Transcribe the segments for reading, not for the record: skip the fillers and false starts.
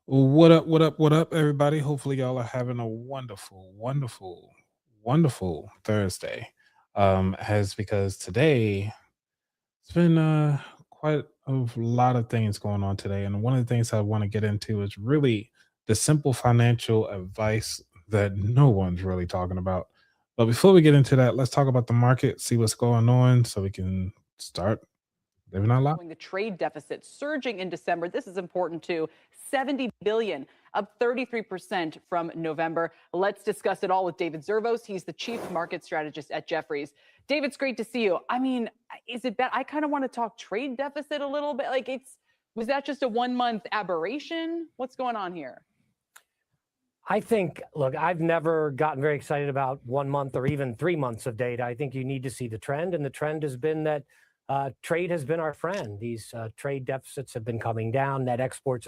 What up, what up, what up, everybody? Hopefully, y'all are having a wonderful, wonderful, wonderful Thursday. As because today it's been quite a lot of things going on today. And one of the things I want to get into is really the simple financial advice that no one's really talking about. But before we get into that, let's talk about the market, see what's going on so we can start living our life. The trade deficit surging in December. This is important too. 70 billion, up 33% from November. Let's discuss it all with David Zervos. He's the chief market strategist at Jefferies. David, it's great to see you. I mean, is it bad? I kind of want to talk trade deficit a little bit. Like, was that just a 1 month aberration? What's going on here? I think, look, I've never gotten very excited about 1 month or even 3 months of data. I think you need to see the trend, and the trend has been that trade has been our friend. These trade deficits have been coming down. Net exports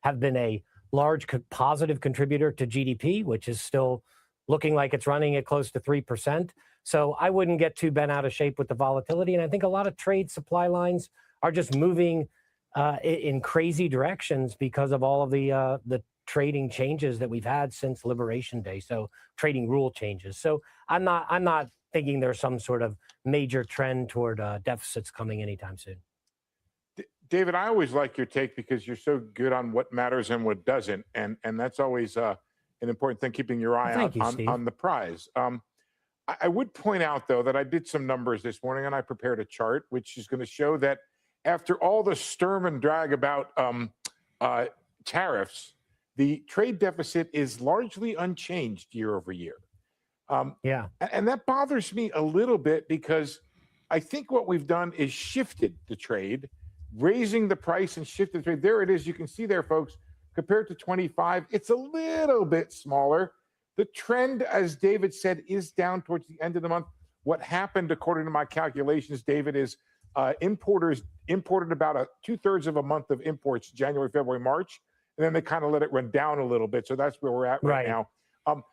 have been a large positive contributor to GDP, which is still looking like it's running at close to 3%. So I wouldn't get too bent out of shape with the volatility. And I think a lot of trade supply lines are just moving in crazy directions because of all of the trading changes that we've had since Liberation Day. So trading rule changes. So I'm not thinking there's some sort of major trend toward deficits coming anytime soon. David, I always like your take because you're so good on what matters and what doesn't, and that's always an important thing. Keeping your eye out on the prize. I would point out though that I did some numbers this morning and I prepared a chart which is going to show that after all the sturm and drag about tariffs, the trade deficit is largely unchanged year over year. And that bothers me a little bit because I think what we've done is shifted the trade, raising the price and shifted the trade. There it is. You can see there, folks, compared to 25, it's a little bit smaller. The trend, as David said, is down towards the end of the month. What happened, according to my calculations, David, is importers imported about 2/3 of a month of imports, January, February, March, and then they kind of let it run down a little bit. So that's where we're at right now.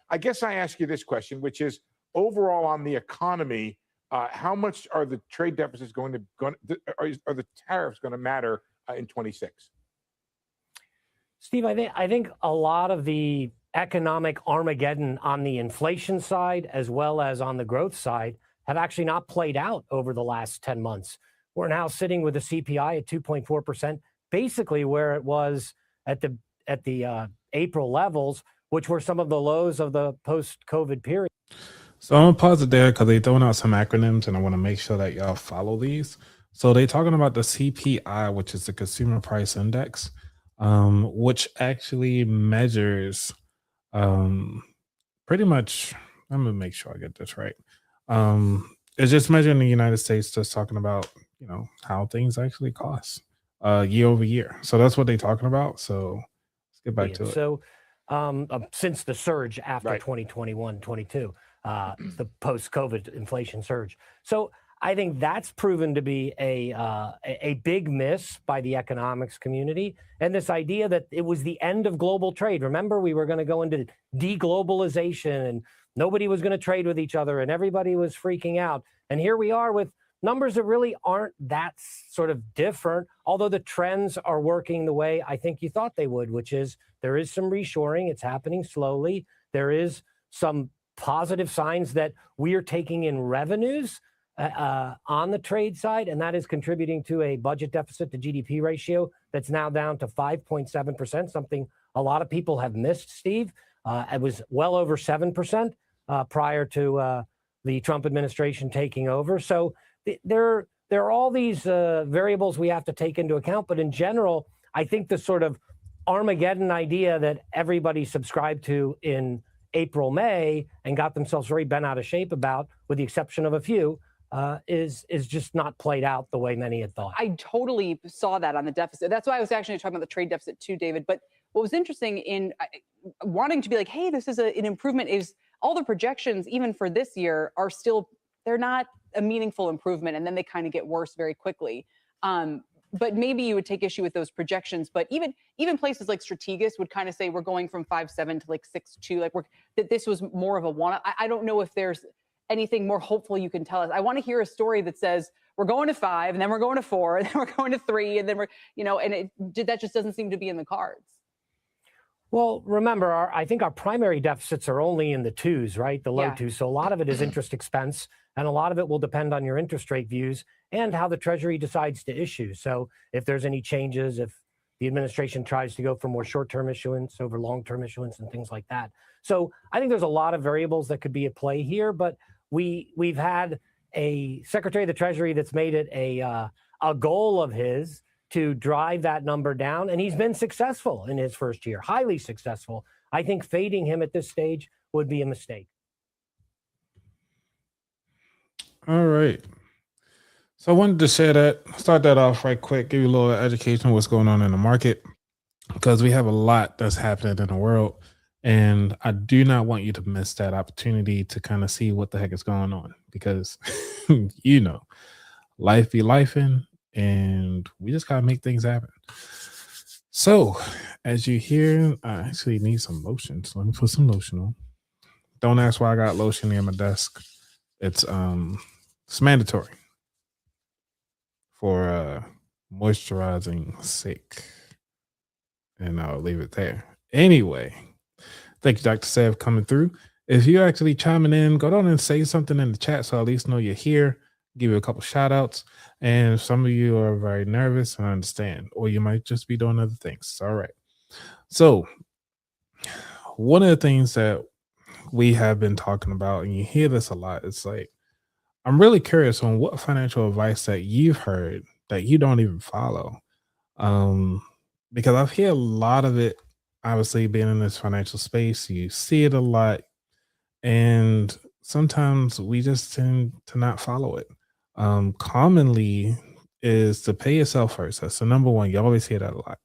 I guess I ask you this question, which is overall on the economy, how much are the trade deficits are the tariffs going to matter in 26? Steve, I think a lot of the economic Armageddon on the inflation side as well as on the growth side have actually not played out over the last 10 months. We're now sitting with a CPI at 2.4%, basically where it was at the April levels, which were some of the lows of the post-COVID period. So I'm gonna pause it there because they're throwing out some acronyms, and I want to make sure that y'all follow these. So they're talking about the CPI, which is the Consumer Price Index, which actually measures pretty much. I'm gonna make sure I get this right. It's just measuring the United States, just talking about how things actually cost year over year. So that's what they're talking about. So let's get back to it. So since the surge after 2021, 22. The post-COVID inflation surge. So I think that's proven to be a big miss by the economics community. And this idea that it was the end of global trade. Remember, we were going to go into deglobalization and nobody was going to trade with each other and everybody was freaking out. And here we are with numbers that really aren't that sort of different, although the trends are working the way I think you thought they would, which is there is some reshoring. It's happening slowly. There is some positive signs that we are taking in revenues on the trade side, and that is contributing to a budget deficit to GDP ratio that's now down to 5.7%, something a lot of people have missed, Steve. It was well over 7% prior to the Trump administration taking over. So there are all these variables we have to take into account, but in general, I think the sort of Armageddon idea that everybody subscribed to in April, May, and got themselves very bent out of shape about, with the exception of a few, is just not played out the way many had thought. I totally saw that on the deficit. That's why I was actually talking about the trade deficit too, David. But what was interesting in wanting to be like, hey, this is an improvement, is all the projections, even for this year, are still, they're not a meaningful improvement. And then they kind of get worse very quickly. But maybe you would take issue with those projections. But even places like Strategas would kind of say we're going from 5.7 to like 6.2, like that this was more of a one. I don't know if there's anything more hopeful you can tell us. I want to hear a story that says we're going to 5, and then we're going to 4, and then we're going to 3, and then we're, and that just doesn't seem to be in the cards. Well, remember, I think our primary deficits are only in the twos, right? The low Yeah. twos. So a lot of it is interest expense, and a lot of it will depend on your interest rate views and how the Treasury decides to issue. So if there's any changes, if the administration tries to go for more short-term issuance over long-term issuance and things like that. So I think there's a lot of variables that could be at play here, but we've had a Secretary of the Treasury that's made it a goal of his to drive that number down. And he's been successful in his first year, highly successful. I think fading him at this stage would be a mistake. All right. So I wanted to share that, start that off right quick, give you a little education on what's going on in the market, because we have a lot that's happening in the world. And I do not want you to miss that opportunity to kind of see what the heck is going on, because you know, life be lifing, and we just gotta make things happen. So, as you hear, I actually need some lotion. So let me put some lotion on. Don't ask why I got lotion near my desk. It's mandatory for moisturizing sake. And I'll leave it there. Anyway, thank you, Dr. Sev, coming through. If you're actually chiming in, go down and say something in the chat so I at least know you're here. Give you a couple shout outs. And some of you are very nervous, and I understand, or you might just be doing other things. All right. So, one of the things that we have been talking about, and you hear this a lot, it's like, I'm really curious on what financial advice that you've heard that you don't even follow. Um, because I've heard a lot of it, obviously, being in this financial space, you see it a lot, and sometimes we just tend to not follow it. Commonly is to pay yourself first. That's the number one. You always hear that a lot.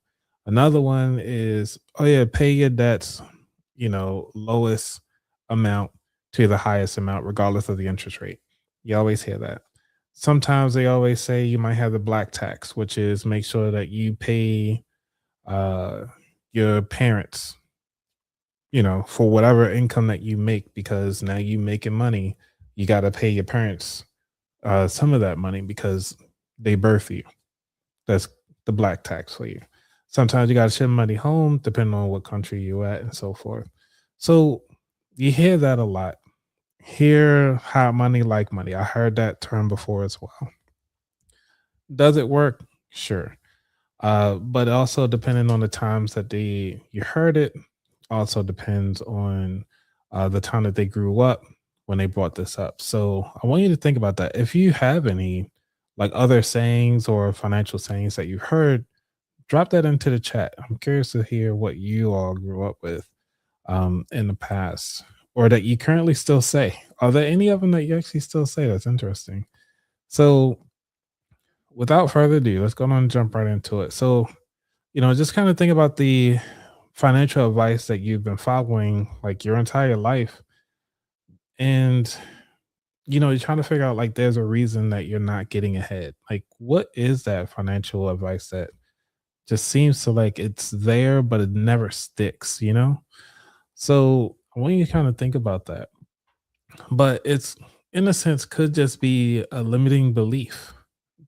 Another one is, oh yeah, pay your debts, lowest amount to the highest amount, regardless of the interest rate. You always hear that. Sometimes they always say you might have the black tax, which is make sure that you pay uh, your parents, for whatever income that you make, because now you making money, you got to pay your parents some of that money because they birth you. That's the black tax for you. Sometimes you got to send money home, depending on what country you're at and so forth. So you hear that a lot. Hear how money like money. I heard that term before as well. Does it work? Sure. But also depending on the times that you heard it, also depends on the time that they grew up when they brought this up. So I want you to think about that. If you have any like other sayings or financial sayings that you heard, drop that into the chat. I'm curious to hear what you all grew up with in the past, or that you currently still say. Are there any of them that you actually still say? That's interesting. So without further ado, let's go on and jump right into it. So, just kind of think about the financial advice that you've been following like your entire life. And, you're trying to figure out like there's a reason that you're not getting ahead. Like, what is that financial advice that just seems to like it's there, but it never sticks? So I want you to kind of think about that. But it's, in a sense, could just be a limiting belief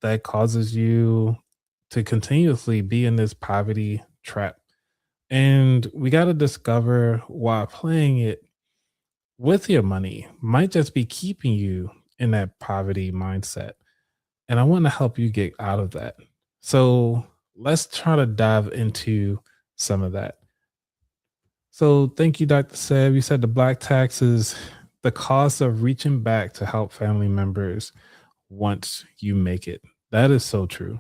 that causes you to continuously be in this poverty trap. And we got to discover why playing it with your money might just be keeping you in that poverty mindset. And I want to help you get out of that. So let's try to dive into some of that. So thank you, Dr. Seb. You said the black tax is the cost of reaching back to help family members once you make it. That is so true.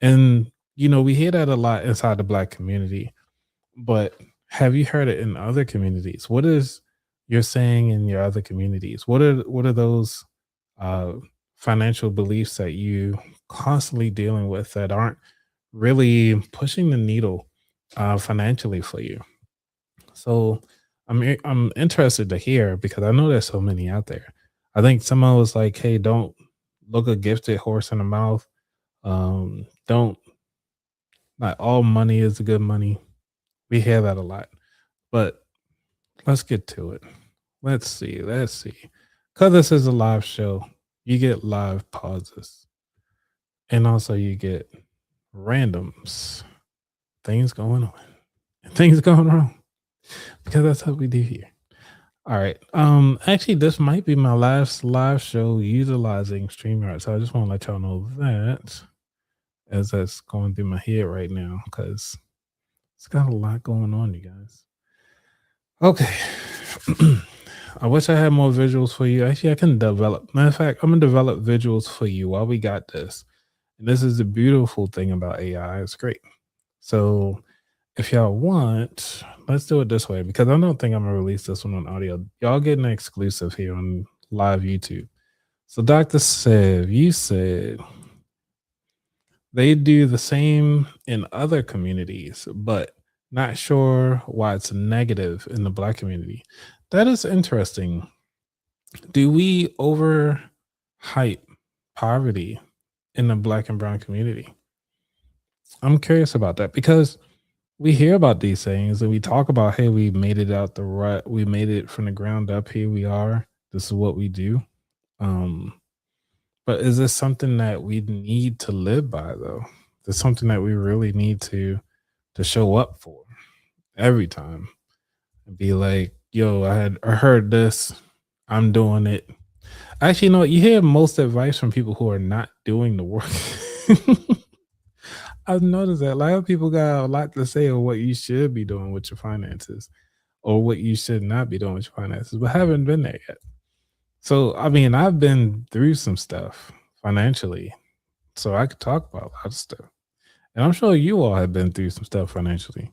And, we hear that a lot inside the black community, but have you heard it in other communities? What is you're saying in your other communities? What are those uh, financial beliefs that you constantly dealing with that aren't really pushing the needle financially for you? So I'm interested to hear, because I know there's so many out there. I think someone was like, "Hey, don't look a gifted horse in the mouth. Don't Not all money is good money." We hear that a lot, but let's get to it. Let's see. Let's see. Because this is a live show, you get live pauses, and also you get randoms, things going on, and things going wrong. because that's what we do here. All right. Actually, this might be my last live show utilizing StreamYard. So I just want to let y'all know that as that's going through my head right now, because it's got a lot going on, you guys. Okay. I wish I had more visuals for you. Actually, I can develop. Matter of fact, I'm gonna develop visuals for you while we got this. And this is the beautiful thing about AI. It's great. So if y'all want, let's do it this way because I don't think I'm gonna release this one on audio. Y'all getting an exclusive here on live YouTube. So Dr. Sev, you said they do the same in other communities, but not sure why it's negative in the Black community. That is interesting. Do we overhype poverty in the Black and Brown community? I'm curious about that because we hear about these things and we talk about, hey, we made it out the rut, we made it from the ground up. Here we are. This is what we do. But is this something that we need to live by though? Is this something that we really need to show up for every time and be like, yo, I heard this, I'm doing it. Actually, no, you hear most advice from people who are not doing the work. I've noticed that a lot of people got a lot to say on what you should be doing with your finances or what you should not be doing with your finances, but haven't been there yet. So, I mean, I've been through some stuff financially, so I could talk about a lot of stuff. And I'm sure you all have been through some stuff financially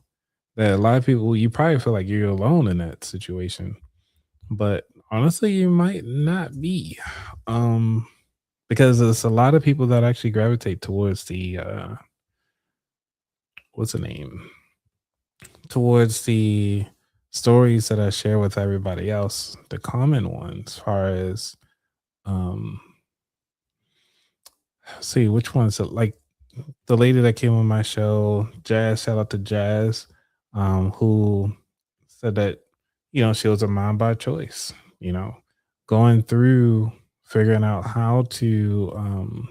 that a lot of people, you probably feel like you're alone in that situation. But honestly, you might not be. Because there's a lot of people that actually gravitate towards the what's the name? Towards the stories that I share with everybody else, the common ones, as far as see which ones like the lady that came on my show, Jazz, shout out to Jazz, who said that, she was a mom by choice, going through figuring out how to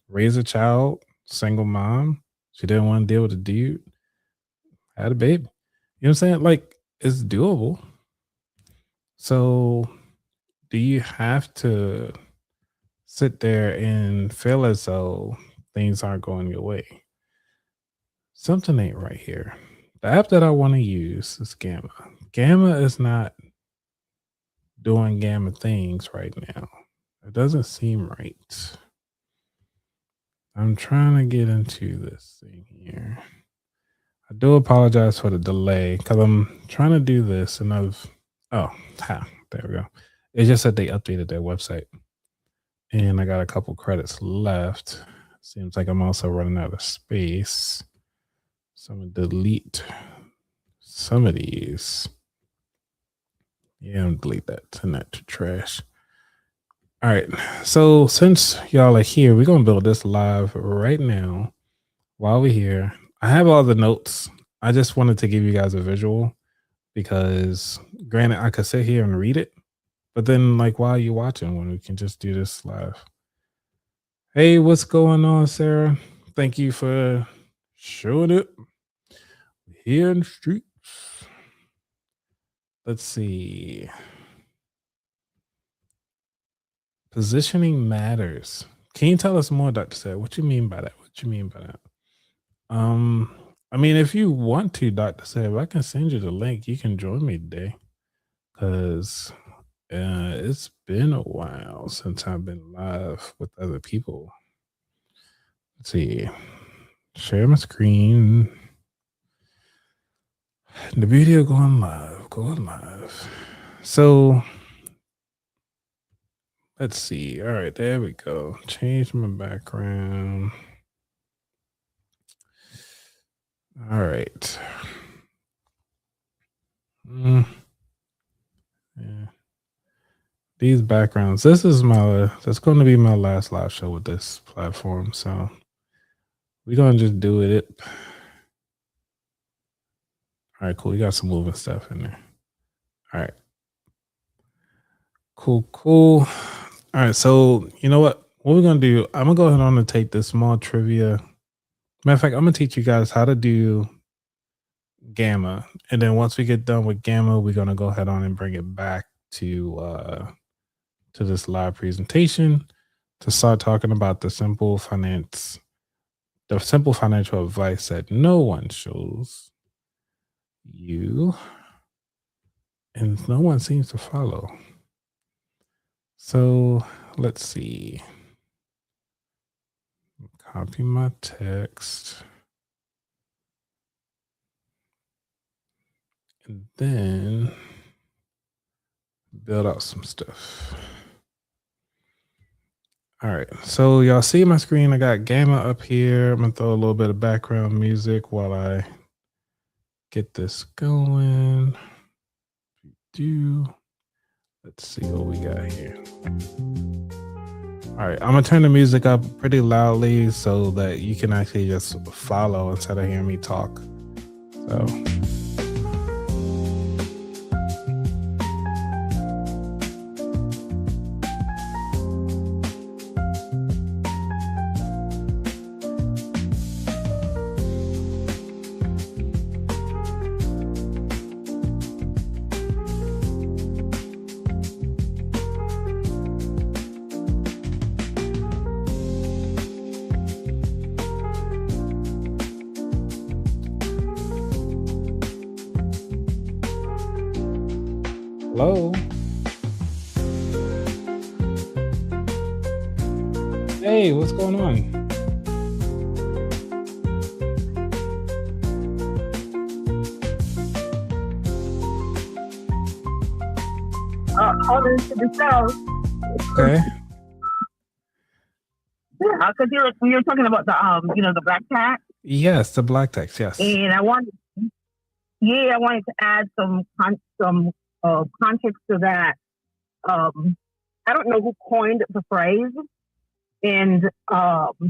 raise a child, single mom. She didn't want to deal with a dude, had a baby. You know what I'm saying? Like, it's doable. So, do you have to sit there and feel as though things aren't going your way? Something ain't right here. The app that I want to use is Gamma. Gamma is not doing Gamma things right now. It doesn't seem right. I'm trying to get into this thing here. I do apologize for the delay because I'm trying to do this and there we go. It's just that they updated their website and I got a couple credits left. Seems like I'm also running out of space. So I'm going to delete some of these. Yeah, I'm going to delete that, send that to trash. All right. So since y'all are here, we're going to build this live right now while we're here. I have all the notes. I just wanted to give you guys a visual because granted, I could sit here and read it, but then like while you're watching, when we can just do this live. Hey, what's going on, Sarah? Thank you for showing up here in the streets. Let's see. Positioning matters. Can you tell us more, Dr. Sarah? What you mean by that? What you mean by that? I mean, if you want to, Dr. Sarah, I can send you the link. You can join me today because it's been a while since I've been live with other people. Let's see. Share my screen. The video going live. So let's see. All right, there we go. Change my background. All right. Yeah. These backgrounds. That's going to be my last live show with this platform. So we're going to just do it. All right, cool. You got some moving stuff in there. All right. Cool. All right. So you know what we're going to do? I'm going to go ahead on and take this small trivia. Matter of fact, I'm going to teach you guys how to do gamma. And then once we get done with gamma, we're going to go ahead on and bring it back to this live presentation to start talking about the simple financial advice that no one shows you and no one seems to follow. So let's see. Copy my text. And then build out some stuff. All right. So y'all see my screen. I got gamma up here. I'm going to throw a little bit of background music while I get this going. Let's see what we got here. All right, I'm gonna turn the music up pretty loudly so that you can actually just follow instead of hearing me talk. So. Hello. Hey, what's going on? Calling to the show. Okay. Yeah, because we were talking about the black tax. Yes, the black tax. Yes. And I wanted to add some context to that. I don't know who coined the phrase and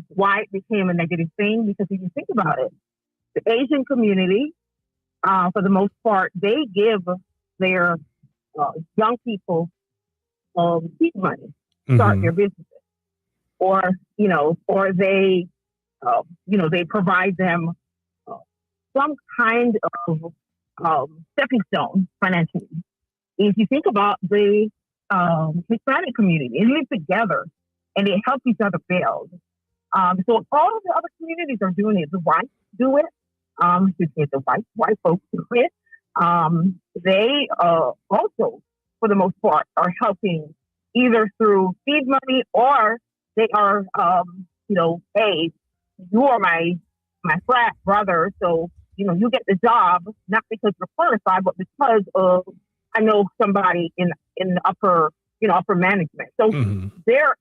why it became a negative thing. Because if you think about it, the Asian community, for the most part, they give their young people seed money to start their businesses, or they they provide them some kind of stepping stone financially. If you think about the Hispanic community, they live together and they help each other build. So all of the other communities are doing it. The whites do it. The white folks do it. They also, for the most part, are helping either through seed money or they are, hey, you are my frat brother, so you get the job not because you're qualified, but because of I know somebody in the upper management. So their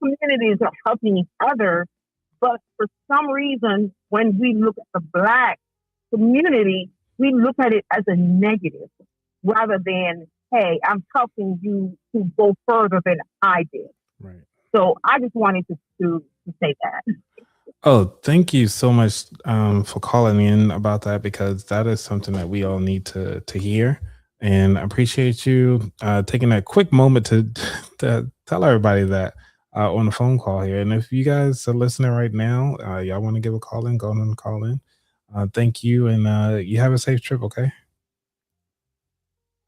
communities are helping each other, but for some reason, when we look at the Black community, we look at it as a negative rather than, hey, I'm helping you to go further than I did. Right. So I just wanted to say that. Oh, thank you so much for calling in about that, because that is something that we all need to hear. And I appreciate you taking that quick moment to tell everybody that on the phone call here. And if you guys are listening right now, y'all want to give a call in, go on and call in. Thank you, and you have a safe trip, okay?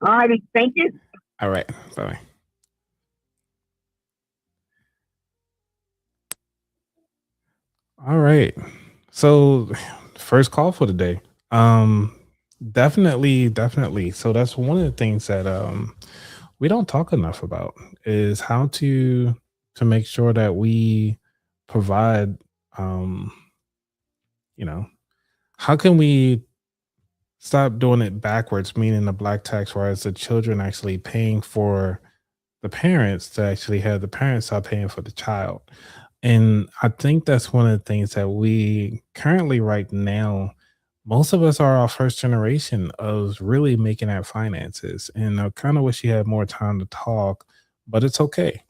All righty, thank you. All right, bye-bye. All right. So first call for the day. Definitely. So that's one of the things that we don't talk enough about is how to make sure that we provide how can we stop doing it backwards, meaning the black tax, whereas the children actually paying for the parents to actually have the parents start paying for the child. And I think that's one of the things that we currently right now, most of us are our first generation of really making that finances. And I kind of wish you had more time to talk, but it's okay.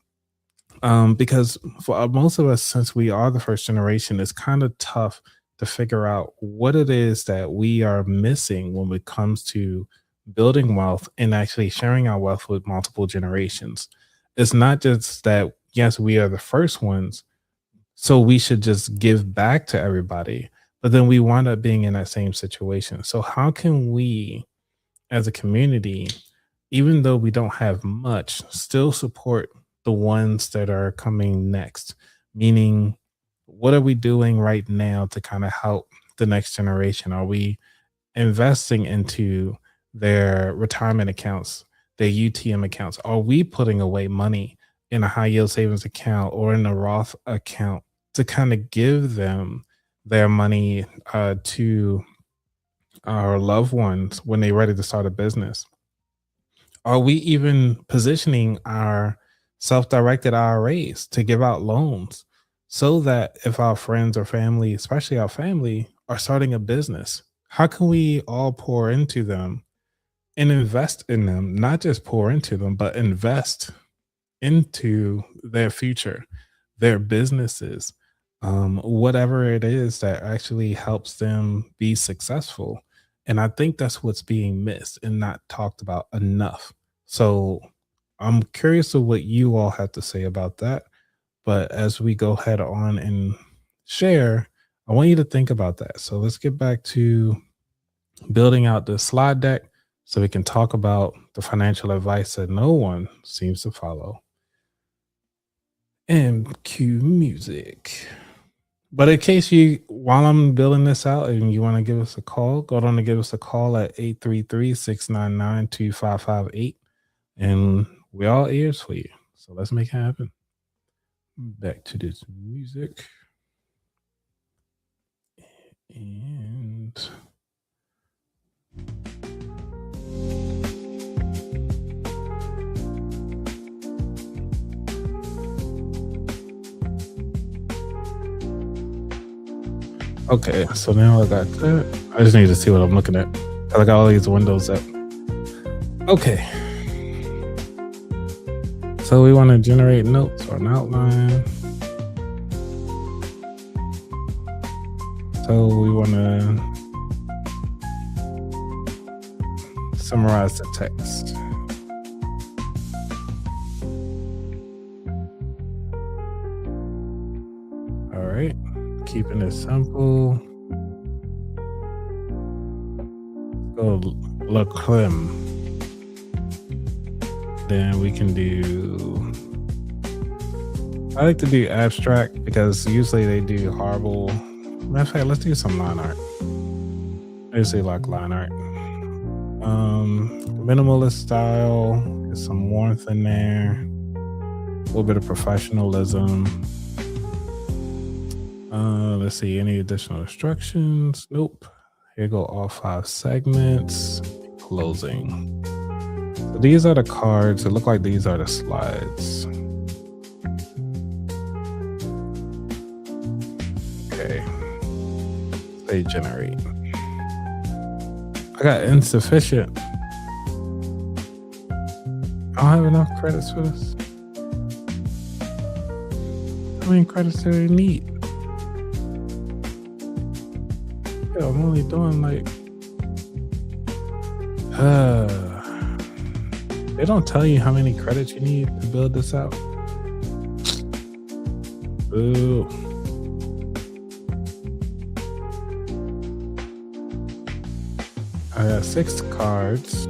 Because for most of us, since we are the first generation, it's kind of tough to figure out what it is that we are missing when it comes to building wealth and actually sharing our wealth with multiple generations. It's not just that, yes, we are the first ones, so we should just give back to everybody. but then we wind up being in that same situation. So how can we as a community, even though we don't have much, still support the ones that are coming next? Meaning, what are we doing right now to kind of help the next generation? Are we investing into their retirement accounts, their UTM accounts? Are we putting away money in a high yield savings account or in a Roth account to kind of give them their money to our loved ones when they're ready to start a business? Are we even positioning our self-directed IRAs to give out loans so that if our friends or family, especially our family, are starting a business, how can we all pour into them and invest in them? Not just pour into them, but invest into their future, their businesses, whatever it is that actually helps them be successful. And I think that's what's being missed and not talked about enough. So I'm curious of what you all have to say about that. But as we go head on and share, I want you to think about that. So let's get back to building out the slide deck so we can talk about the financial advice that no one seems to follow. And cue music. But in case you, while I'm building this out and you want to give us a call, go on and give us a call at 833-699-2558. And we're all ears for you. So let's make it happen. Back to this music. And okay, so now I got that. I just need to see what I'm looking at. I got all these windows up. Okay. So we want to generate notes or an outline. So we want to summarize the text. All right, keeping it simple. Go Le Clim. Then we can do, I like to do abstract because usually they do horrible. Matter of fact, let's do some line art. I usually like line art. Minimalist style, get some warmth in there, a little bit of professionalism. Let's see, any additional instructions? Nope. Here go all 5 segments. Closing. So these are the cards. It look like these are the slides. Okay. Say generate. I got insufficient. I don't have enough credits for this. How many credits do I need? Yeah, I'm only doing like they don't tell you how many credits you need to build this out. Ooh. I got 6 cards.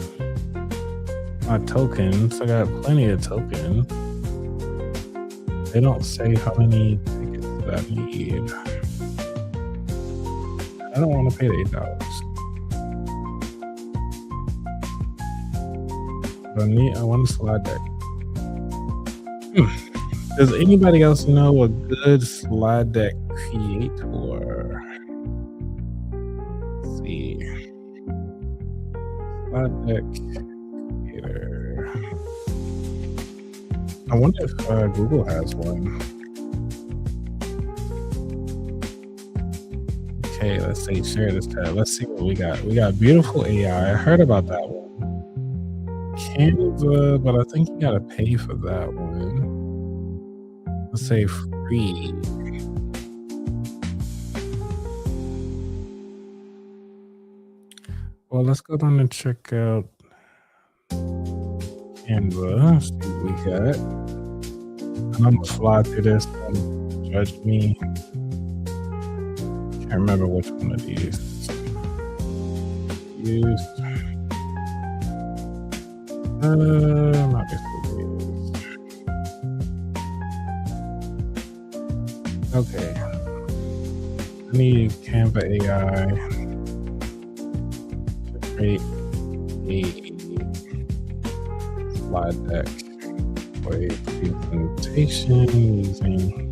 My tokens, I got plenty of tokens. They don't say how many tickets that I need. I don't want to pay the $8. I want a slide deck. Does anybody else know a good slide deck creator? Let's see. Slide deck creator. I wonder if Google has one. Okay, let's say share this tab. Let's see what we got. We got beautiful AI. I heard about that one. Canva, but I think you gotta pay for that one. Let's say free. Well, let's go down and check out Canva. See what we got. And I'm gonna fly through this. Don't judge me. I remember which one of these used. Not this one used. Okay. I need Canva AI to create a slide deck for a presentation using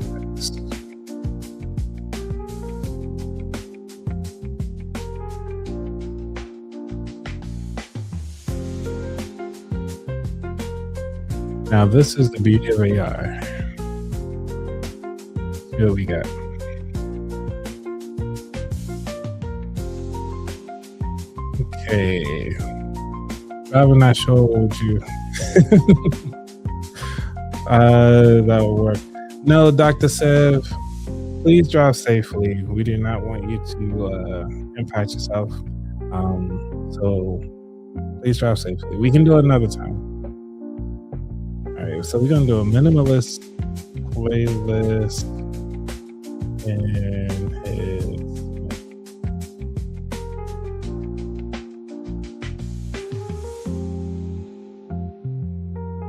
text. Now, this is the beauty of AI. Here we go. Okay. I'm not sure what would you. That will work. No, Dr. Sev, please drive safely. We do not want you to impact yourself. So please drive safely. We can do it another time. All right, so we're gonna do a minimalist playlist and his.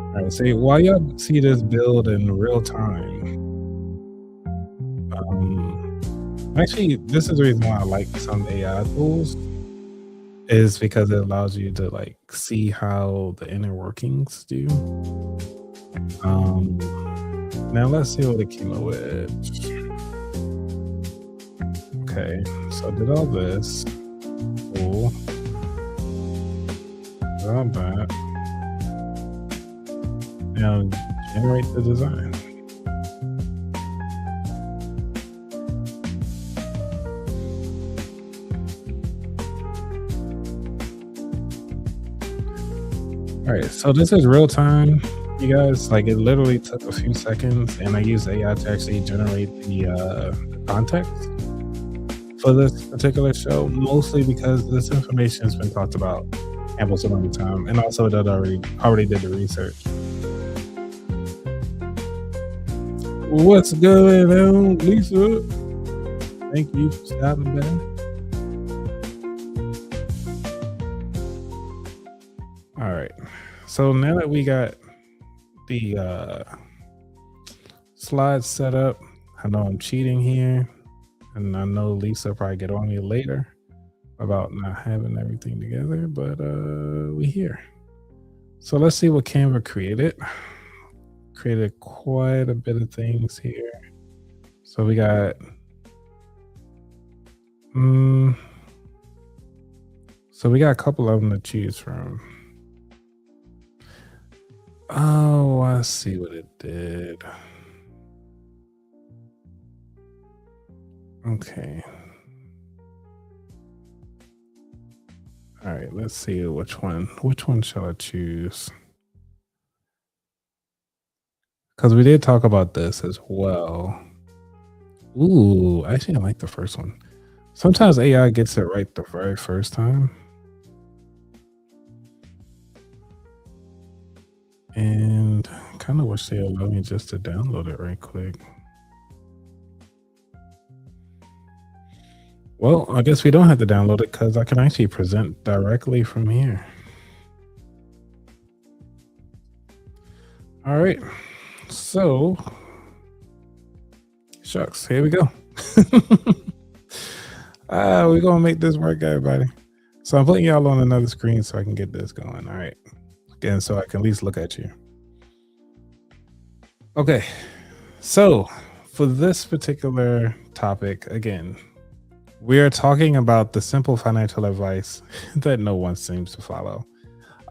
All right, so while y'all see this build in real time, actually, this is the reason why I like some AI tools, is because it allows you to like see how the inner workings do. Now let's see what it came up with. Okay, so I did all this. Cool. Did all that. Now generate the design. All right, so this is real time, you guys. Like, it literally took a few seconds, and I used AI to actually generate the context for this particular show, mostly because this information has been talked about ample amount of time, and also that already did the research. What's going on, Lisa? Thank you for stopping by. All right. So now that we got the slides set up, I know I'm cheating here, and I know Lisa will probably get on me later about not having everything together, but we here. So let's see what Canva created. Created quite a bit of things here. So we got a couple of them to choose from. Oh, I see what it did. Okay. All right, let's see which one shall I choose? Because we did talk about this as well. Ooh, actually I like the first one. Sometimes AI gets it right the very first time. And I kind of wish they allowed me just to download it right quick. Well, I guess we don't have to download it because I can actually present directly from here. All right. So, shucks, here we go. We're going to make this work, everybody. So I'm putting y'all on another screen so I can get this going. All right. Again, so I can at least look at you. Okay, so for this particular topic, again, we are talking about the simple financial advice that no one seems to follow.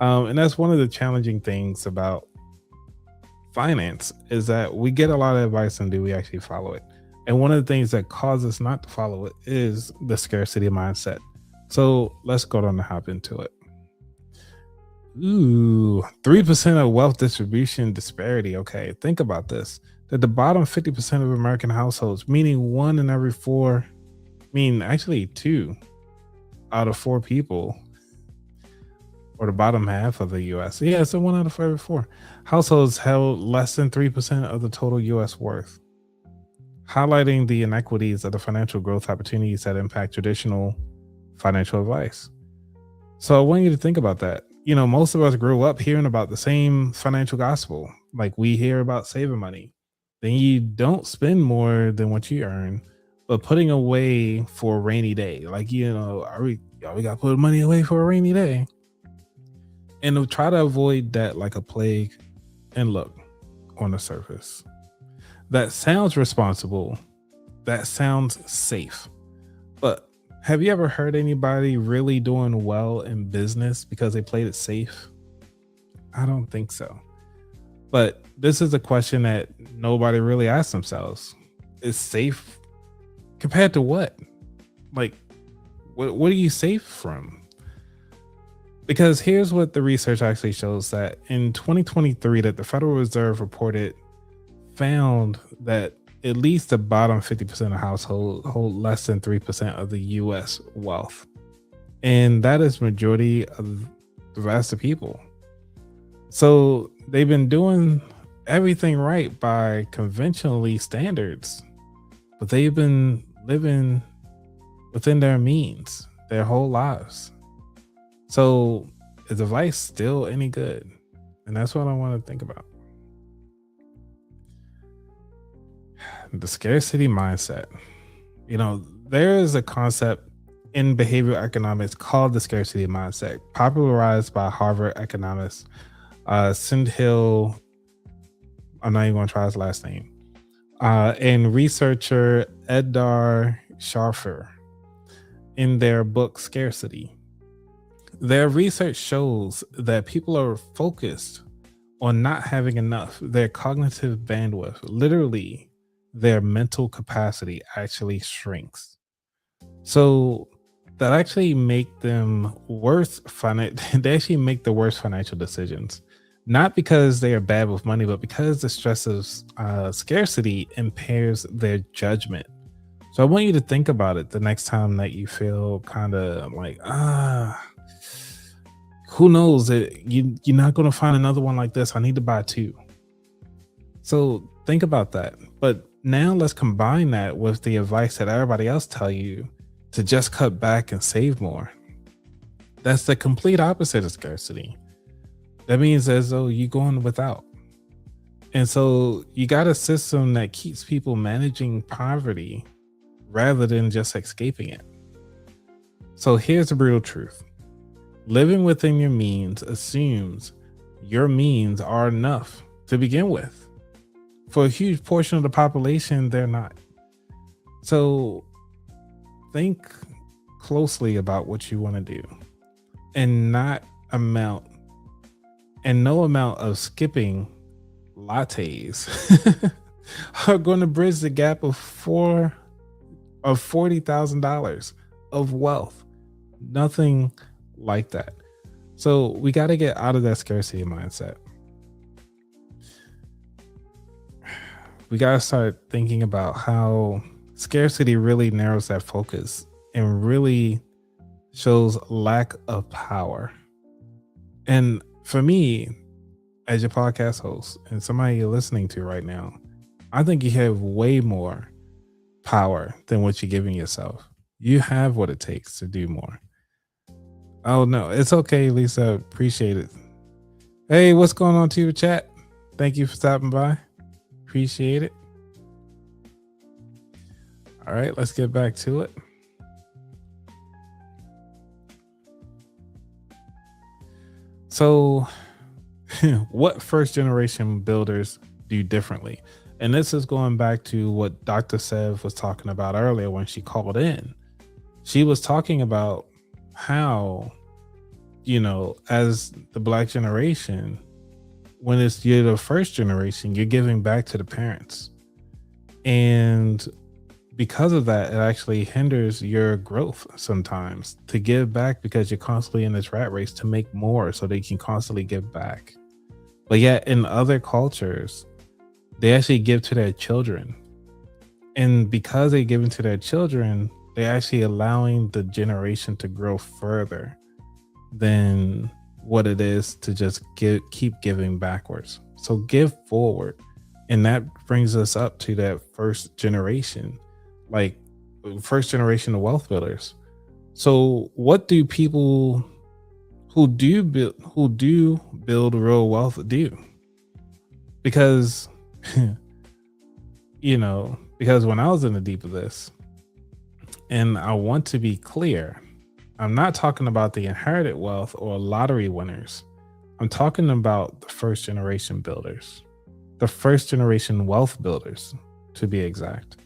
And that's one of the challenging things about finance, is that we get a lot of advice and do we actually follow it? And one of the things that causes us not to follow it is the scarcity mindset. So let's go on and hop into it. Ooh, 3% of wealth distribution disparity. Okay, think about this. That the bottom 50% of American households, meaning 1 in every 4, actually 2 out of 4 people, or the bottom half of the US. Yeah, so 1 out of every 4 households held less than 3% of the total US worth. highlighting the inequities of the financial growth opportunities that impact traditional financial advice. So I want you to think about that. Most of us grew up hearing about the same financial gospel. Like we hear about saving money. Then you don't spend more than what you earn, but putting away for a rainy day. Like, we got to put money away for a rainy day. And to try to avoid that like a plague. And look, on the surface, that sounds responsible. That sounds safe. But have you ever heard anybody really doing well in business because they played it safe? I don't think so. But this is a question that nobody really asks themselves. Is safe compared to what? Like, what are you safe from? Because here's what the research actually shows, that in 2023 that the Federal Reserve found that at least the bottom 50% of households hold less than 3% of the US wealth. And that is majority of the rest of people. So they've been doing everything right by conventionally standards, but they've been living within their means their whole lives. So is advice still any good? And that's what I want to think about. The scarcity mindset. There is a concept in behavioral economics called the scarcity mindset, popularized by Harvard economist Sindhil. I'm not even going to try his last name. And researcher Eddar Sharfer in their book Scarcity. Their research shows that people are focused on not having enough. Their cognitive bandwidth, literally their mental capacity, actually shrinks. So that actually make them worse. They actually make the worst financial decisions, not because they are bad with money, but because the stress of scarcity impairs their judgment. So I want you to think about it the next time that you feel kind of like, who knows that you're not going to find another one like this. I need to buy two. So think about that. But now let's combine that with the advice that everybody else tell you to just cut back and save more. That's the complete opposite of scarcity. That means as though you're going without. And so you got a system that keeps people managing poverty rather than just escaping it. So here's the brutal truth. Living within your means assumes your means are enough to begin with. For a huge portion of the population, they're not. So think closely about what you want to do, and no amount of skipping lattes are going to bridge the gap of $40,000 of wealth. Nothing like that. So we got to get out of that scarcity mindset. We got to start thinking about how scarcity really narrows that focus and really shows lack of power. And for me, as your podcast host and somebody you're listening to right now, I think you have way more power than what you're giving yourself. You have what it takes to do more. Oh no, it's okay, Lisa. Appreciate it. Hey, what's going on to your chat? Thank you for stopping by. Appreciate it. All right, let's get back to it. So, what first generation builders do differently? And this is going back to what Dr. Sev was talking about earlier when she called in. She was talking about how, as the Black generation, when you're the first generation, you're giving back to the parents. And because of that, it actually hinders your growth sometimes to give back, because you're constantly in this rat race to make more so they can constantly give back. But yet in other cultures, they actually give to their children. And because they give to their children, they're actually allowing the generation to grow further than what it is to just keep giving backwards. So give forward. And that brings us up to that first generation, like first generation of wealth builders. So what do people who do build real wealth do? Because because when I was in the deep of this, and I want to be clear, I'm not talking about the inherited wealth or lottery winners. I'm talking about the first generation builders, the first generation wealth builders, to be exact.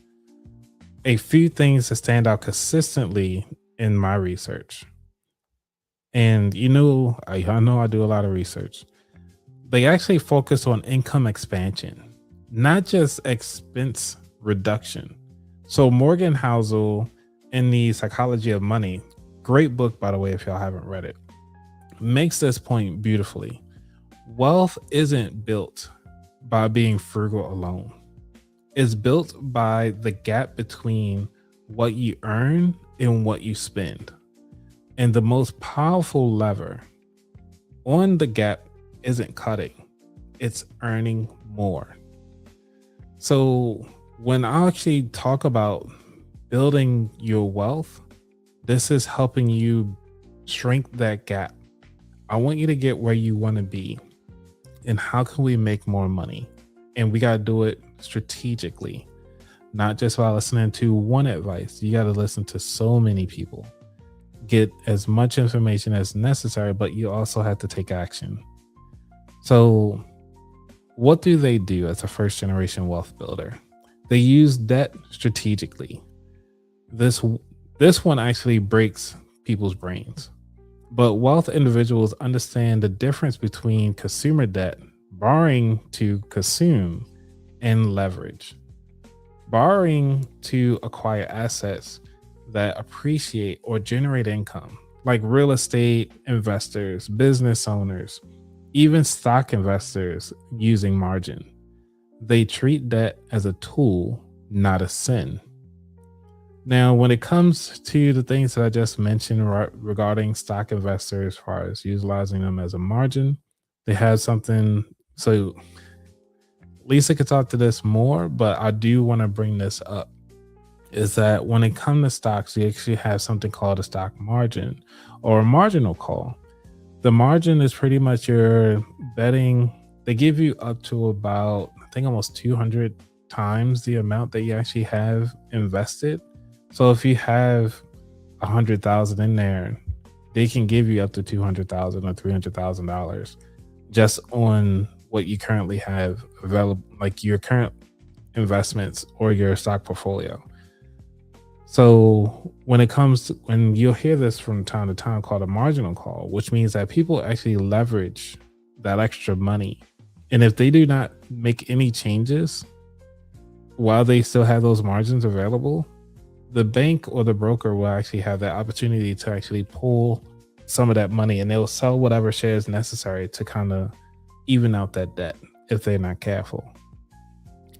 A few things that stand out consistently in my research. And I know I do a lot of research. They actually focus on income expansion, not just expense reduction. So Morgan Housel in the Psychology of Money, great book, by the way, if y'all haven't read it, makes this point beautifully. Wealth isn't built by being frugal alone. It's built by the gap between what you earn and what you spend. And the most powerful lever on the gap isn't cutting, it's earning more. So when I actually talk about building your wealth, this is helping you shrink that gap. I want you to get where you want to be. And how can we make more money? And we got to do it strategically, not just by listening to one advice. You got to listen to so many people. Get as much information as necessary, but you also have to take action. So what do they do as a first generation wealth builder? They use debt strategically. This one actually breaks people's brains. But wealth individuals understand the difference between consumer debt, borrowing to consume, and leverage. Borrowing to acquire assets that appreciate or generate income, like real estate investors, business owners, even stock investors using margin. They treat debt as a tool, not a sin. Now, when it comes to the things that I just mentioned regarding stock investors, as far as utilizing them as a margin, they have something. So Lisa could talk to this more, but I do want to bring this up. Is that when it comes to stocks, you actually have something called a stock margin or a marginal call. The margin is pretty much your betting. They give you up to about, I think, almost 200 times the amount that you actually have invested. So if you have 100,000 in there, they can give you up to 200,000 or $300,000 just on what you currently have available, like your current investments or your stock portfolio. So when you'll hear this from time to time called a marginal call, which means that people actually leverage that extra money. And if they do not make any changes while they still have those margins available, the bank or the broker will actually have that opportunity to actually pull some of that money, and they'll sell whatever shares necessary to kind of even out that debt if they're not careful.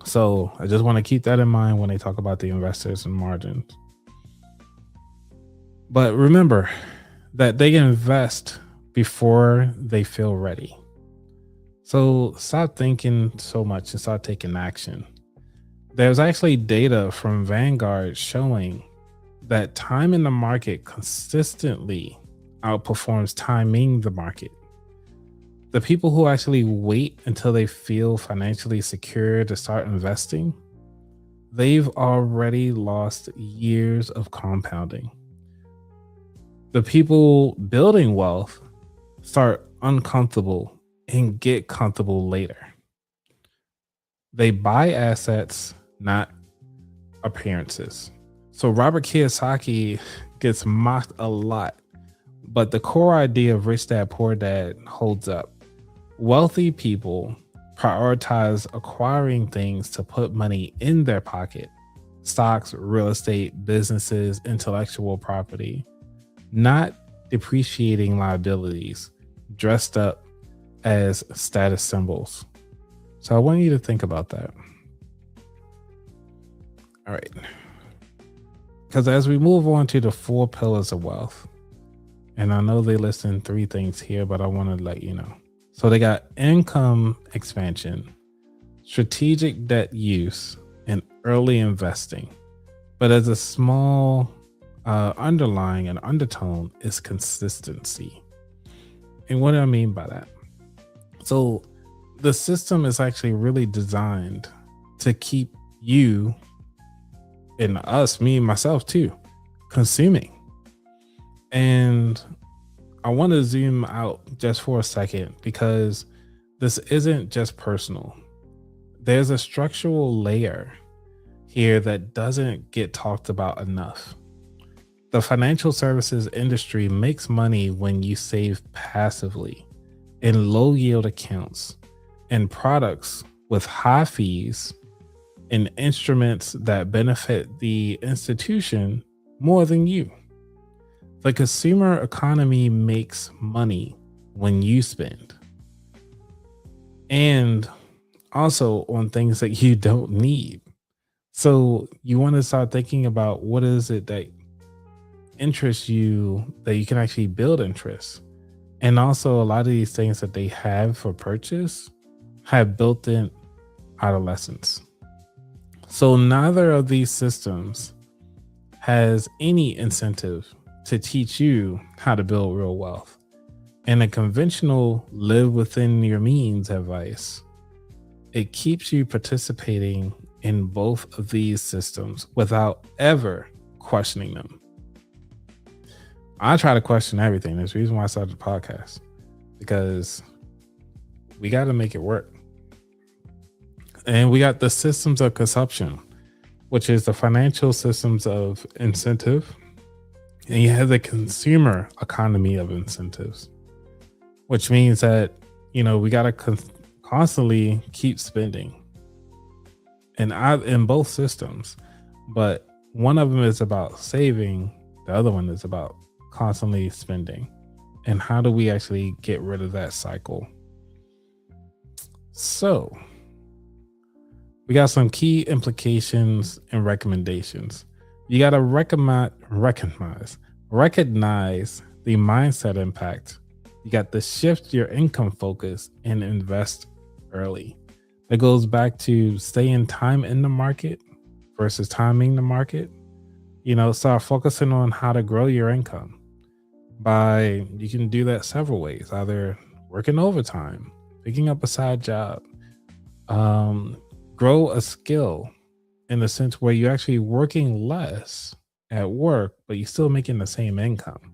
So I just want to keep that in mind when they talk about the investors and margins. But remember that they invest before they feel ready. So stop thinking so much and start taking action. There's actually data from Vanguard showing that time in the market consistently outperforms timing the market. The people who actually wait until they feel financially secure to start investing, they've already lost years of compounding. The people building wealth start uncomfortable and get comfortable later. They buy assets, not appearances. So Robert Kiyosaki gets mocked a lot, but the core idea of Rich Dad Poor Dad holds up. Wealthy people prioritize acquiring things to put money in their pocket: stocks, real estate, businesses, intellectual property, not depreciating liabilities dressed up as status symbols. So I want you to think about that. All right. Because as we move on to the 4 pillars of wealth, and I know they listed 3 things here, but I want to let you know. So they got income expansion, strategic debt use, and early investing. But as a small underlying and undertone is consistency. And what do I mean by that? So the system is actually really designed to keep you and us, me and myself too, consuming. And I want to zoom out just for a second because this isn't just personal. There's a structural layer here that doesn't get talked about enough. The financial services industry makes money when you save passively in low yield accounts and products with high fees and instruments that benefit the institution more than you. The consumer economy makes money when you spend, and also on things that you don't need. So you want to start thinking about what is it that interests you, that you can actually build interest. And also a lot of these things that they have for purchase have built-in adolescence. So neither of these systems has any incentive to teach you how to build real wealth. And a conventional live within your means advice, it keeps you participating in both of these systems without ever questioning them. I try to question everything. There's a reason why I started the podcast, because we got to make it work. And we got the systems of consumption, which is the financial systems of incentive. And you have the consumer economy of incentives, which means that, we got to constantly keep spending. And in both systems, but one of them is about saving. The other one is about constantly spending. And how do we actually get rid of that cycle? So we got some key implications and recommendations. You got to recognize the mindset impact. You got to shift your income focus and invest early. That goes back to staying time in the market versus timing the market. Start focusing on how to grow your income. You can do that several ways, either working overtime, picking up a side job, grow a skill in the sense where you're actually working less at work, but you're still making the same income.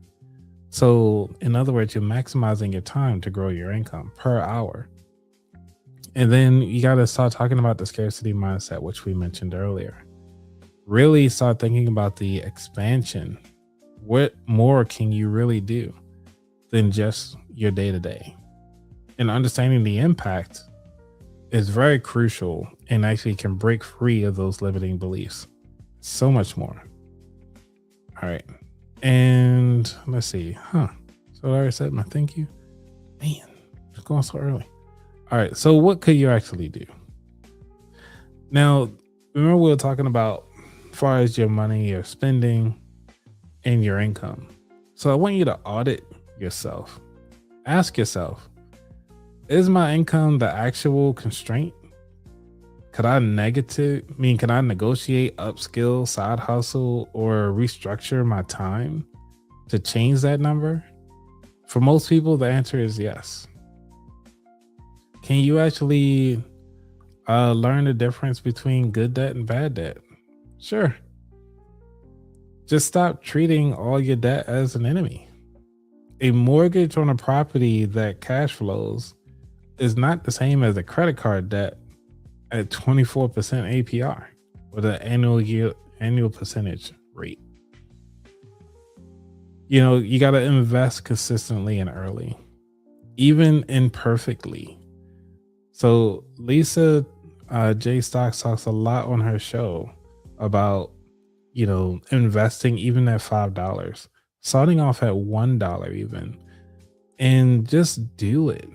So in other words, you're maximizing your time to grow your income per hour. And then you got to start talking about the scarcity mindset, which we mentioned earlier. Really start thinking about the expansion. What more can you really do than just your day-to-day? And understanding the impact is very crucial and actually can break free of those limiting beliefs. So much more. All right. And let's see. So I already said my thank you. Man, it's going so early. All right. So what could you actually do? Now, remember we were talking about as far as your money, your spending, and your income. So I want you to audit yourself. Ask yourself, is my income the actual constraint? Could I negotiate, upskill, side hustle, or restructure my time to change that number? For most people, the answer is yes. Can you actually learn the difference between good debt and bad debt? Sure. Just stop treating all your debt as an enemy. A mortgage on a property that cash flows is not the same as a credit card debt at 24% APR with an annual percentage rate. You got to invest consistently and early, even imperfectly. So Lisa J. Stocks talks a lot on her show about investing even at $5, starting off at $1 even, and just do it.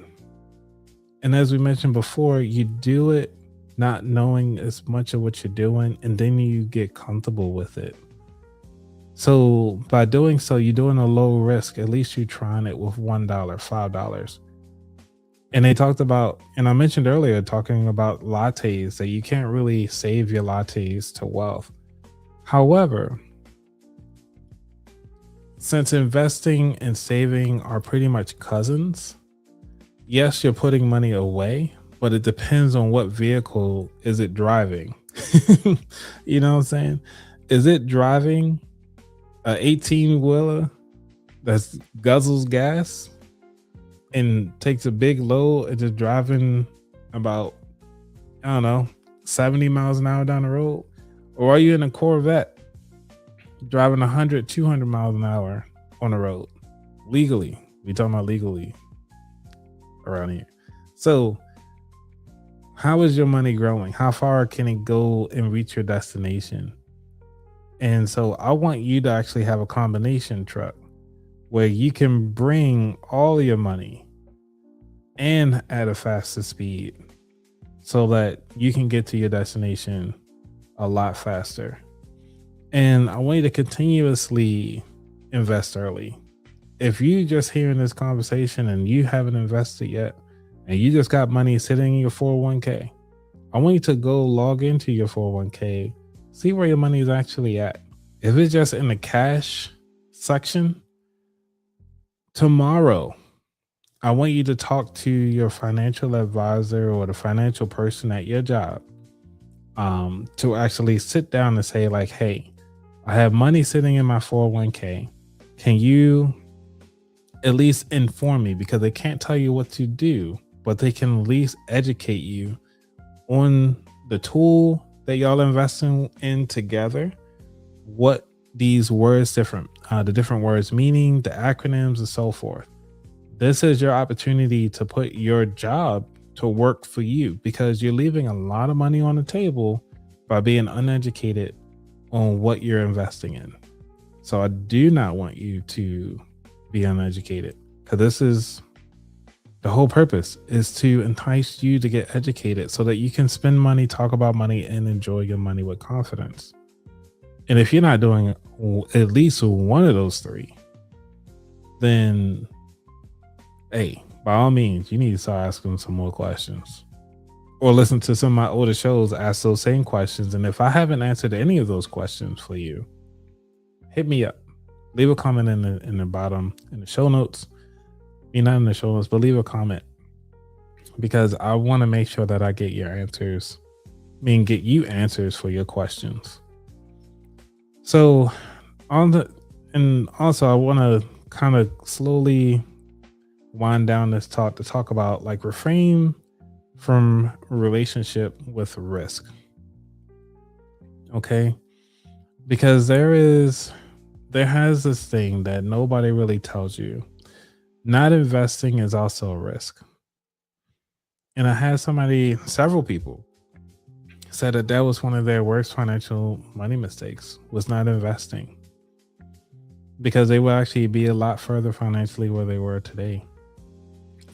And as we mentioned before, you do it not knowing as much of what you're doing, and then you get comfortable with it. So by doing so, you're doing a low risk. At least you're trying it with $1, $5. And they talked about, and I mentioned earlier, talking about lattes, that you can't really save your lattes to wealth. However, since investing and saving are pretty much cousins, yes, you're putting money away, but it depends on what vehicle is it driving. You know what I'm saying? Is it driving a 18 wheeler that's guzzles gas and takes a big load and just driving about, I don't know, 70 miles an hour down the road? Or are you in a Corvette driving 100, 200 miles an hour on the road legally? We talking about legally around here. So how is your money growing? How far can it go and reach your destination? And so I want you to actually have a combination truck where you can bring all your money and at a faster speed so that you can get to your destination a lot faster. And I want you to continuously invest early. If you just hearing this conversation and you haven't invested yet, and you just got money sitting in your 401k, I want you to go log into your 401k, see where your money is actually at. If it's just in the cash section, tomorrow, I want you to talk to your financial advisor or the financial person at your job to actually sit down and say like, hey, I have money sitting in my 401k. Can you at least inform me? Because they can't tell you what to do, but they can at least educate you on the tool that y'all investing in together, what these words the different words meaning, the acronyms and so forth. This is your opportunity to put your job to work for you, because you're leaving a lot of money on the table by being uneducated on what you're investing in. So I do not want you to be uneducated, because this is the whole purpose, is to entice you to get educated so that you can spend money, talk about money, and enjoy your money with confidence. And if you're not doing at least one of those three, then hey, by all means, you need to start asking some more questions, or listen to some of my older shows, ask those same questions. And if I haven't answered any of those questions for you, hit me up. Leave a comment in the bottom in the show notes. Not in the show notes, but leave a comment, because I want to make sure that I get your answers. Get you answers for your questions. So and also I want to kind of slowly wind down this talk to talk about like refrain from relationship with risk. Okay? Because there has this thing that nobody really tells you. Not investing is also a risk. And I had several people said that was one of their worst financial money mistakes, was not investing, because they would actually be a lot further financially where they were today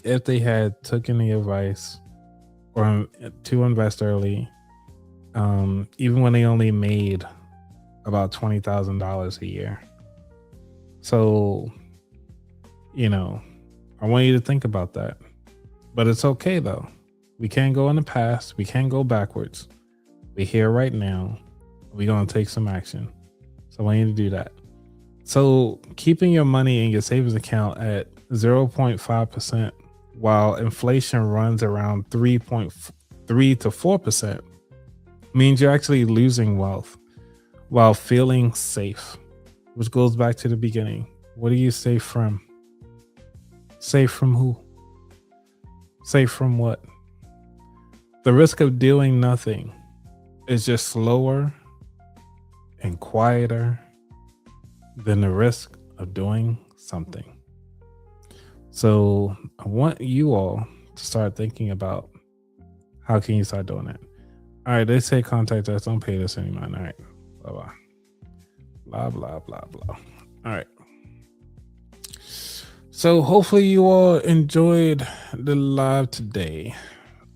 if they had taken the advice or to invest early, even when they only made about $20,000 a year. So, I want you to think about that. But it's okay though. We can't go in the past. We can't go backwards. We're here right now. We're going to take some action. So I want you to do that. So keeping your money in your savings account at 0.5% while inflation runs around 3.3 to 4% means you're actually losing wealth while feeling safe, which goes back to the beginning. What are you safe from? Safe from who? Safe from what? The risk of doing nothing is just slower and quieter than the risk of doing something. So I want you all to start thinking about how can you start doing it. All right, they say contact us. Don't pay this anymore. All right, blah blah blah blah blah blah. All right. So hopefully you all enjoyed the live today.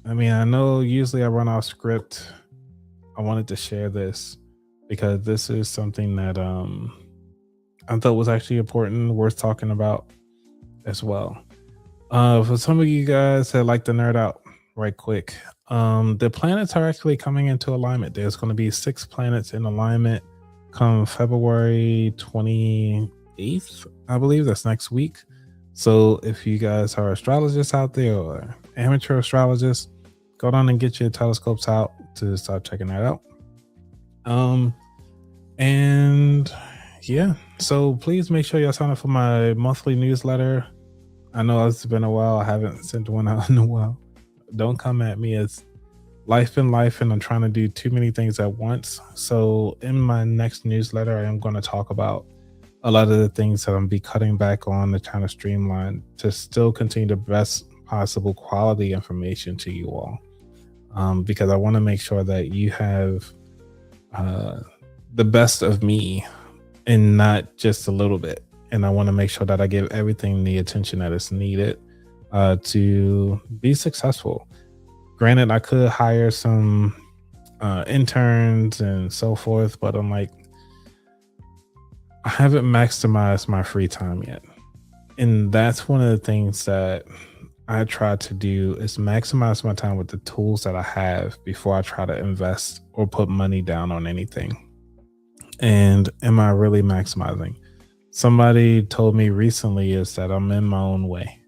I know usually I run off script. I wanted to share this because this is something that I thought was actually important, worth talking about as well. For some of you guys that like to nerd out right quick, the planets are actually coming into alignment. There's going to be 6 planets in alignment come February 28th, I believe. That's next week. So if you guys are astrologists out there or amateur astrologists, go down and get your telescopes out to start checking that out. And yeah, so please make sure y'all sign up for my monthly newsletter. I know it's been a while. I haven't sent one out in a while. Don't come at me. It's life and I'm trying to do too many things at once. So in my next newsletter, I am going to talk about a lot of the things that I'm be cutting back on to kind of streamline to still continue the best possible quality information to you all. Because I want to make sure that you have the best of me and not just a little bit. And I want to make sure that I give everything the attention that is needed to be successful. Granted, I could hire some interns and so forth, but I'm like, I haven't maximized my free time yet. And that's one of the things that I try to do is maximize my time with the tools that I have before I try to invest or put money down on anything. And am I really maximizing? Somebody told me recently is that I'm in my own way.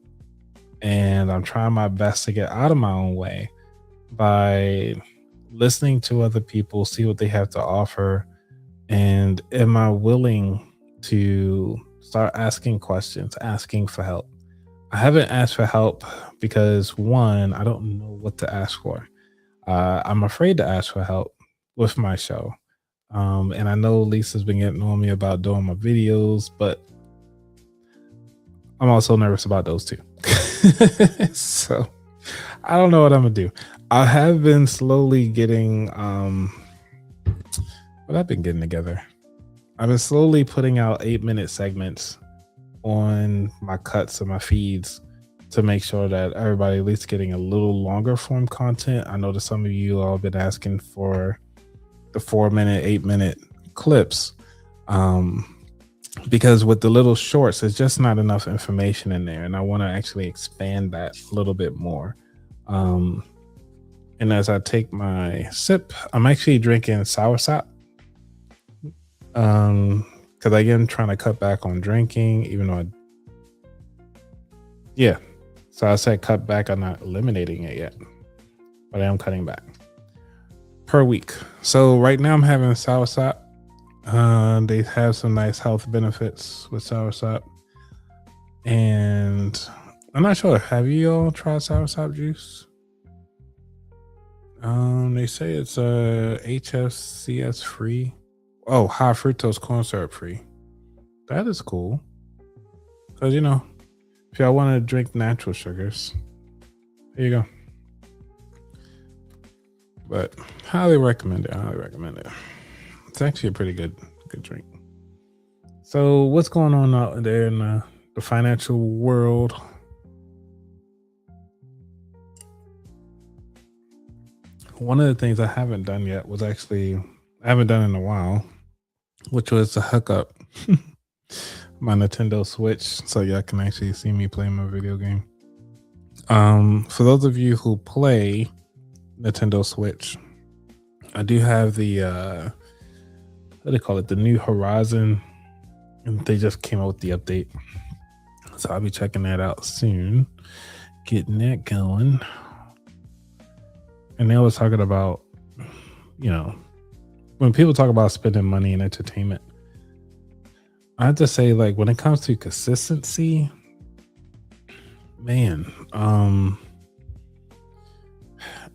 And I'm trying my best to get out of my own way by listening to other people, see what they have to offer. And am I willing to start asking questions, asking for help? I haven't asked for help because, one, I don't know what to ask for. I'm afraid to ask for help with my show. And I know Lisa's been getting on me about doing my videos, but I'm also nervous about those too. So I don't know what I'm gonna do. I have been slowly getting what I've been getting together. I've been slowly putting out 8-minute segments on my cuts and my feeds to make sure that everybody at least getting a little longer form content. I know that some of you all have been asking for the 4-minute, 8-minute clips. Because with the little shorts, there's just not enough information in there. And I want to actually expand that a little bit more. And as I take my sip, I'm actually drinking soursop. Because I am trying to cut back on drinking, even though so I said cut back. I'm not eliminating it yet, but I am cutting back per week. So right now I'm having soursop. They have some nice health benefits with soursop, and I'm not sure. Have you all tried soursop juice? They say it's HFCS free. Oh, high fructose corn syrup free. That is cool. Because, you know, if y'all want to drink natural sugars, here you go. But highly recommend it. Highly recommend it. It's actually a pretty good drink. So what's going on out there in the financial world? One of the things I haven't done yet was actually, I haven't done in a while, which was to hook up my Nintendo Switch so y'all can actually see me play my video game. For those of you who play Nintendo Switch, I do have the what do they call it, the New Horizon, and they just came out with the update, so I'll be checking that out soon, getting that going. And they was talking about, you know, when people talk about spending money in entertainment, I have to say, like, when it comes to consistency, man,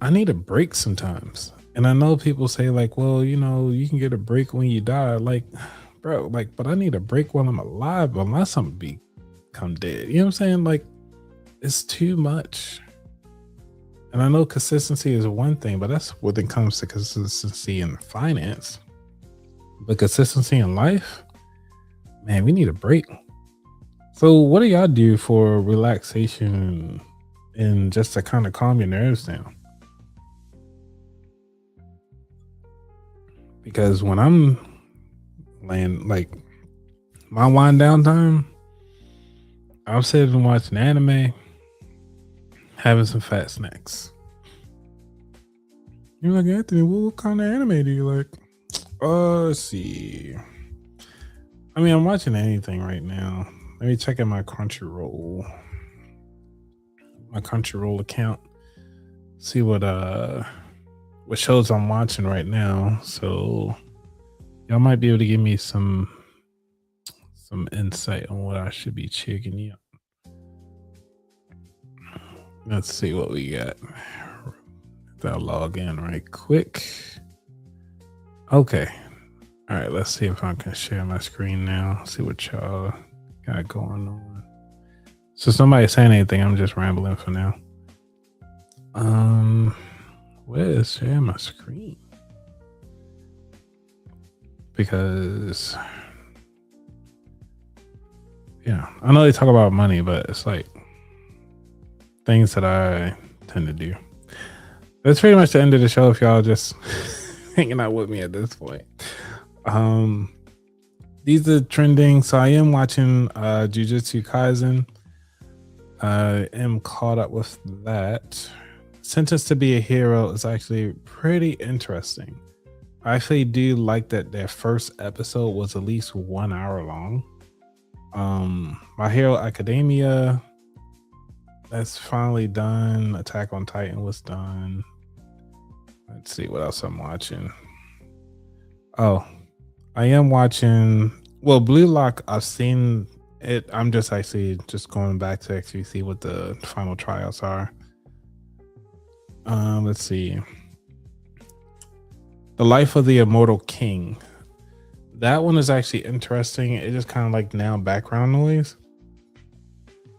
I need a break sometimes. And I know people say, like, well, you know, you can get a break when you die. Like, bro, like, but I need a break while I'm alive unless I'm become dead. You know what I'm saying? Like, it's too much. And I know consistency is one thing, but that's when it comes to consistency in finance. But consistency in life, man, we need a break. So what do y'all do for relaxation and just to kind of calm your nerves down? Because when I'm laying, like, my wind down time, I'm sitting and watching anime, having some fat snacks. You're like, Anthony, what kind of anime do you like? Let's see. I mean, I'm watching anything right now. Let me check in my Crunchyroll account. See what shows I'm watching right now. So y'all might be able to give me some insight on what I should be checking out. Let's see what we got. I'll log in right quick. Okay. All right, let's see if I can share my screen now. See what y'all got going on. So somebody saying anything, I'm just rambling for now. Where is share my screen? Because yeah, I know they talk about money, but it's like things that I tend to do. That's pretty much the end of the show if y'all just hanging out with me at this point. These are trending. So I am watching Jujutsu Kaisen. I am caught up with that. Sentenced to be a Hero is actually pretty interesting. I actually do like that their first episode was at least 1 hour long. My Hero Academia, that's finally done. Attack on Titan was done. Let's see what else I'm watching. Oh, I am watching, well, Blue Lock, I've seen it. I'm just actually just going back to actually see what the final tryouts are. Let's see. The Life of the Immortal King. That one is actually interesting. It just kind of like now background noise.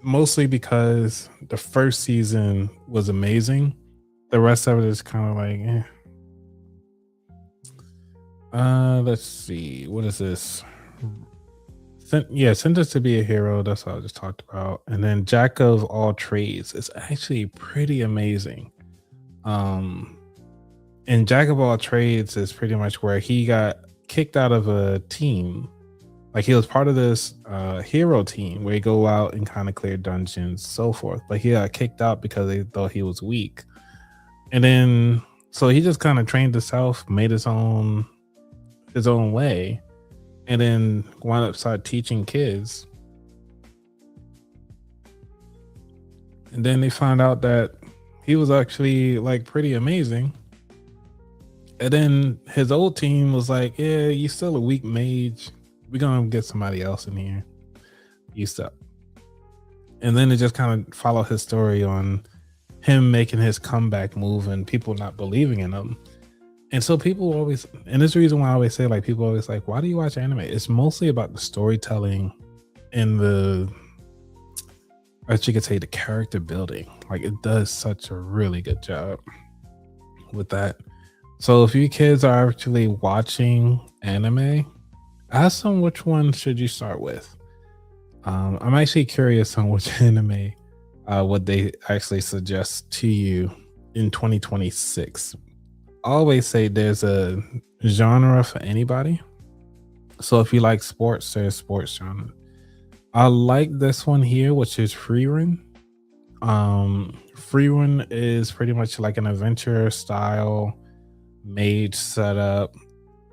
Mostly because the first season was amazing. The rest of it is kind of like, let's see. What is this? Sentenced to be a Hero. That's what I just talked about. And then Jack of All Trades is actually pretty amazing. And Jack of All Trades is pretty much where he got kicked out of a team. Like he was part of this hero team where he go out and kind of clear dungeons, so forth. But he got kicked out because they thought he was weak. And then so he just kind of trained himself, made his own way, and then wound up start teaching kids. And then they found out that he was actually like pretty amazing. And then his old team was like, yeah, you're still a weak mage. We're gonna get somebody else in here. You stop. And then it just kind of followed his story on him making his comeback move and people not believing in him. And so people always, and this is the reason why I always say, like, people always like, why do you watch anime? It's mostly about the storytelling and the, as you could say, the character building. Like it does such a really good job with that. So if you kids are actually watching anime, ask them which one should you start with. I'm actually curious on which anime would they actually suggest to you in 2026. I always say there's a genre for anybody. So if you like sports, there's sports genre. I like this one here, which is Freerun. Freerun is pretty much like an adventure style mage setup.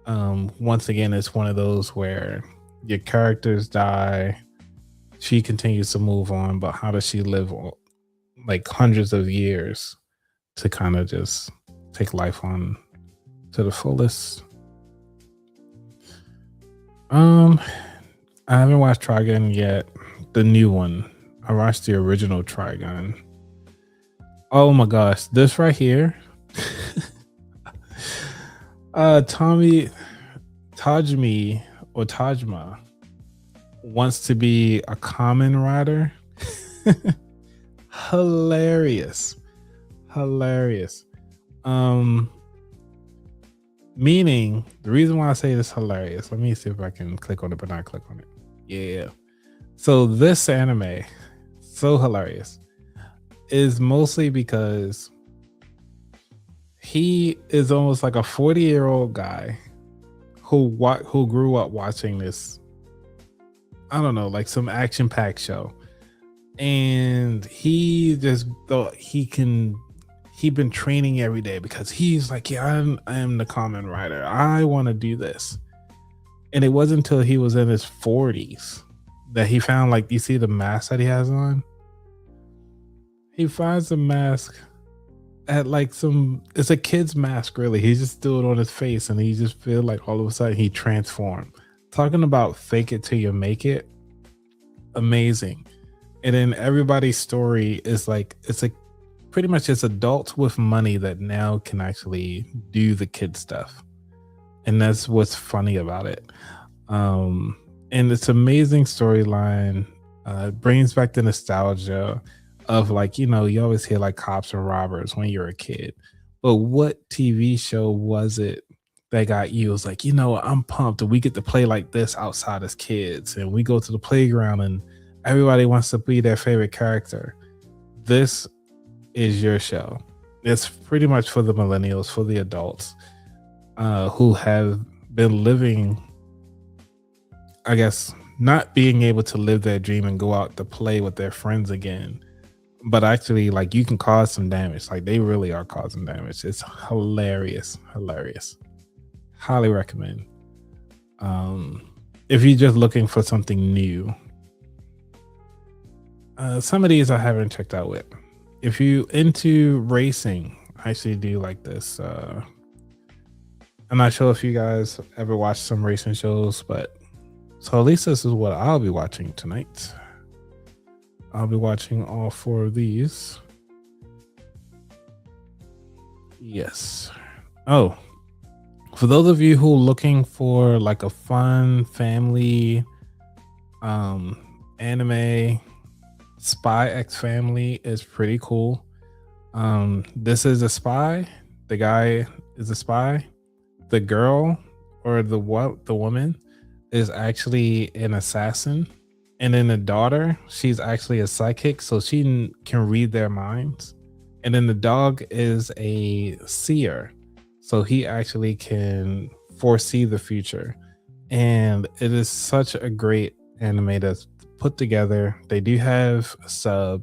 Once again, it's one of those where your characters die, she continues to move on, but how does she live like hundreds of years to kind of just take life on to the fullest? I haven't watched Trigun yet, the new one. I watched the original Trigun. Oh my gosh, this right here. Tajma wants to be a common rider. Hilarious. Meaning, the reason why I say this hilarious, let me see if I can click on it, but not click on it. Yeah. So this anime, so hilarious, is mostly because he is almost like a 40-year-old guy who grew up watching this, I don't know, like some action-packed show. and he just thought he'd been training every day because he's like, yeah, I am the common rider. I want to do this. And it wasn't until he was in his 40s that he found, like, you see the mask that he has on? He finds the mask at like it's a kid's mask, really. He just threw it on his face and he just feel like all of a sudden he transformed. Talking about fake it till you make it. Amazing. And then everybody's story is like, it's like pretty much it's adults with money that now can actually do the kid stuff. And that's what's funny about it. And it's amazing storyline. It brings back the nostalgia of, like, you know, you always hear like cops and robbers when you're a kid. But what TV show was it that got you? It was like, you know, I'm pumped and we get to play like this outside as kids. And we go to the playground and everybody wants to be their favorite character. This is your show. It's pretty much for the millennials, for the adults who have been living, I guess, not being able to live their dream and go out to play with their friends again. But actually, like, you can cause some damage. Like, they really are causing damage. It's hilarious. Highly recommend. If you're just looking for something new. Some of these I haven't checked out with. If you into racing, I actually do like this. I'm not sure if you guys ever watched some racing shows, but so at least this is what I'll be watching tonight. I'll be watching all 4 of these. Yes. Oh, for those of you who are looking for like a fun family anime, Spy X Family is pretty cool. This is a spy. The guy is a spy. The girl or the woman is actually an assassin. And then the daughter, she's actually a psychic, so she can read their minds. And then the dog is a seer, so he actually can foresee the future. And it is such a great anime that's put together. They do have a sub,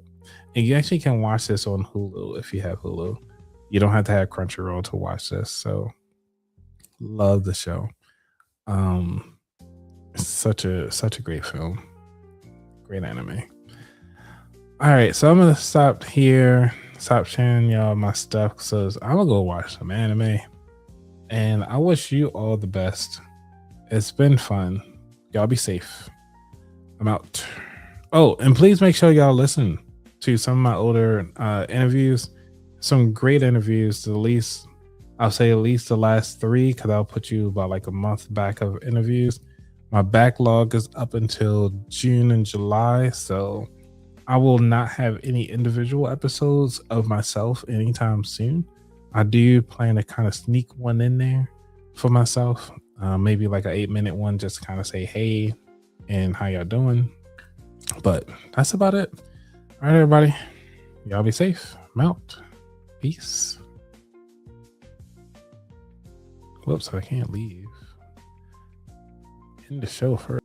and you actually can watch this on Hulu if you have Hulu. You don't have to have Crunchyroll to watch this. So love the show. It's such a great film. Great anime. All right, so I'm gonna stop here, stop sharing y'all my stuff, so I'm gonna go watch some anime. And I wish you all the best. It's been fun. Y'all be safe. I'm out. Oh, and please make sure y'all listen to some of my older interviews. Some great interviews. I'll say at least the last 3, because I'll put you about like a month back of interviews. My backlog is up until June and July, so I will not have any individual episodes of myself anytime soon. I do plan to kind of sneak one in there for myself, maybe like an 8-minute one, just to kind of say hey and how y'all doing. But that's about it. All right, everybody, y'all be safe. I'm out. Peace. Whoops, I can't leave. End the show first.